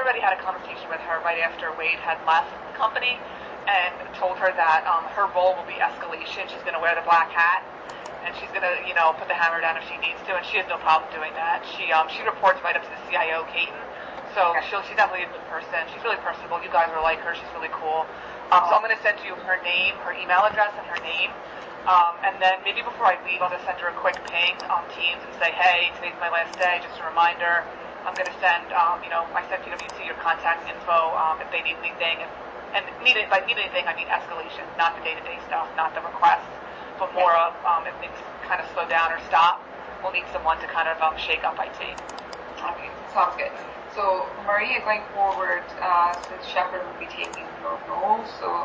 already had a conversation with her right after Wade had left the company and told her that her role will be escalation. She's going to wear the black hat and she's going to, put the hammer down if she needs to, and she has no problem doing that. She reports right up to the CIO, Caton, so she's definitely a good person. She's really personable. You guys are like her. She's really cool. So I'm going to send you her name, her email address, and her name. And then maybe before I leave, I'll just send her a quick ping on Teams and say, hey, today's my last day, just a reminder. I'm going to send, I sent PwC your contact info if they need anything. And by need anything, I mean escalation, not the day-to-day stuff, not the requests, but more of if things kind of slow down or stop, we'll need someone to kind of shake up IT. Okay, sounds good. So, Maria, going forward, since Shepard will be taking your role, so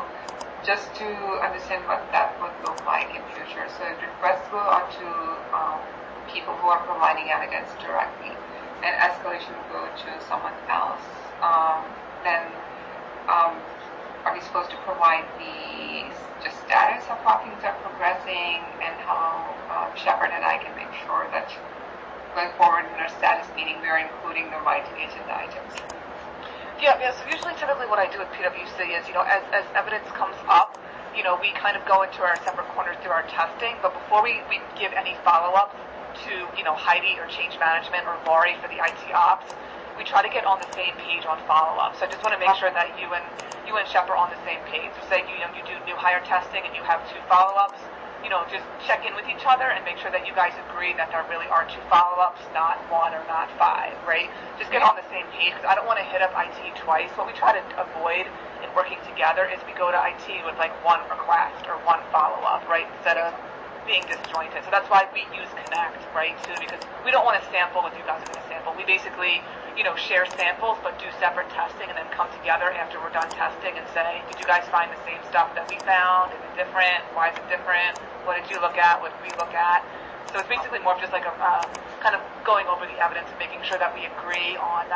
just to understand what that would look like in future. So, requests go out to people who are providing evidence directly, and escalation will go to someone else. Then, are we supposed to provide the just status of how things are progressing and how Shepard and I can make sure that going forward in our status meeting we are including the right agenda items? Yeah, so usually typically what I do with PwC is, as evidence comes up, we kind of go into our separate corners through our testing, but before we give any follow-ups to, Heidi or change management or Lori for the IT ops, we try to get on the same page on follow-up. So I just want to make sure that you and Shep are on the same page. So say you do new hire testing and you have 2 follow-ups, just check in with each other and make sure that you guys agree that there really are 2 follow-ups, not 1 or not 5, right? Just get on the same page because I don't want to hit up IT twice. What we try to avoid in working together is we go to IT with like 1 request or 1 follow-up, right? Instead of being disjointed. So that's why we use Connect, right, too, because we don't want to sample if you guys are going to sample. We basically, share samples but do separate testing and then come together after we're done testing and say, did you guys find the same stuff that we found? Is it different? Why is it different? What did you look at? What did we look at? So it's basically more of just like a kind of going over the evidence and making sure that we agree on,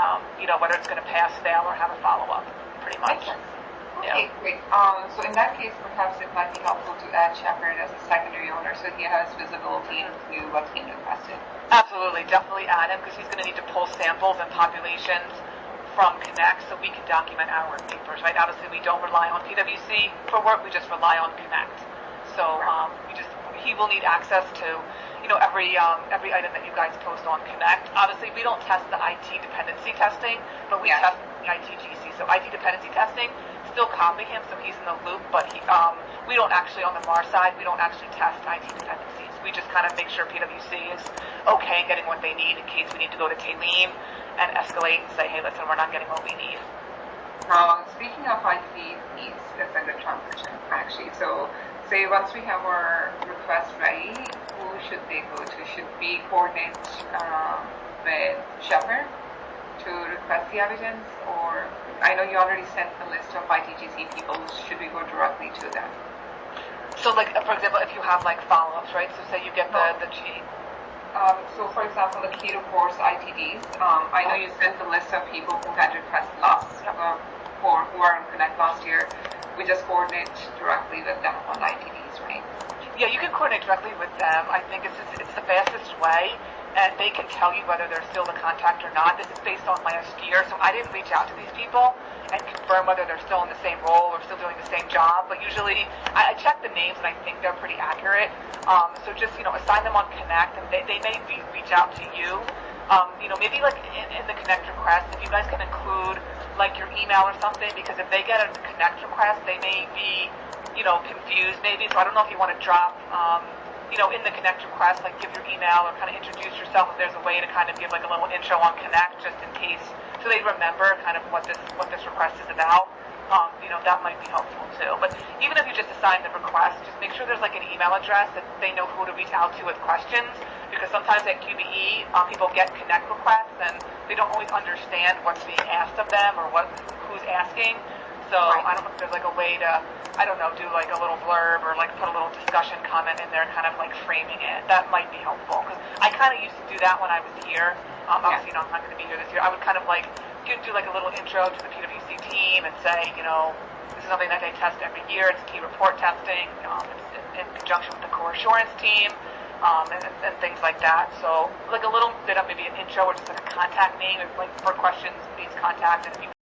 whether it's going to pass, fail, or have a follow-up, pretty much. Okay, great. So in that case, perhaps it might be helpful to add Shepard as a secondary owner so he has visibility into what's being requested. Absolutely, definitely add him because he's going to need to pull samples and populations from Connect so we can document our work papers, right? Obviously, we don't rely on PwC for work, we just rely on Connect. So he will need access to, every item that you guys post on Connect. Obviously, we don't test the IT dependency testing, but we test the ITGC. So IT dependency testing, still copy him so he's in the loop, but we don't actually, on the MAR side, we don't actually test IT dependencies. We just kind of make sure PwC is okay getting what they need in case we need to go to Talim and escalate and say, hey, listen, we're not getting what we need. Speaking of IT needs, that's a good transition, actually. So, say once we have our request ready, who should they go to? Should we coordinate with Shepard to request the evidence, or I know you already sent the list of ITGC people. Should we go directly to them? So, like, for example, if you have, like, follow-ups, right? So, say you get the chain. So, for example, the Keto Course ITDs, I know you sent the list of people who had requests who are on Connect last year. We just coordinate directly with them on ITDs, right? Yeah, you can coordinate directly with them. I think it's the fastest way, and they can tell you whether they're still the contact or not. This is based on last year, so I didn't reach out to these people and confirm whether they're still in the same role or still doing the same job. But usually, I check the names and I think they're pretty accurate. So just, assign them on Connect, and they may reach out to you. Maybe like in the Connect request, if you guys can include like your email or something, because if they get a Connect request, they may be, confused maybe. So I don't know if you want to drop, in the Connect request, like give your email or kind of introduce yourself if there's a way to kind of give like a little intro on Connect just in case, so they remember kind of what this request is about. That might be helpful too. But even if you just assign the request, just make sure there's like an email address that they know who to reach out to with questions, because sometimes at QBE, people get Connect requests and they don't always understand what's being asked of them or who's asking. So I don't know if there's like a way to, do like a little blurb or like put a little discussion comment in there, kind of like framing it. That might be helpful, because I kind of used to do that when I was here. Obviously, I'm not going to be here this year. I would kind of like do like a little intro to the PwC team and say, this is something that they test every year. It's key report testing. It's in conjunction with the core assurance team. and things like that. So like a little bit of maybe an intro or just like a contact name, if, like for questions, please contact. And if you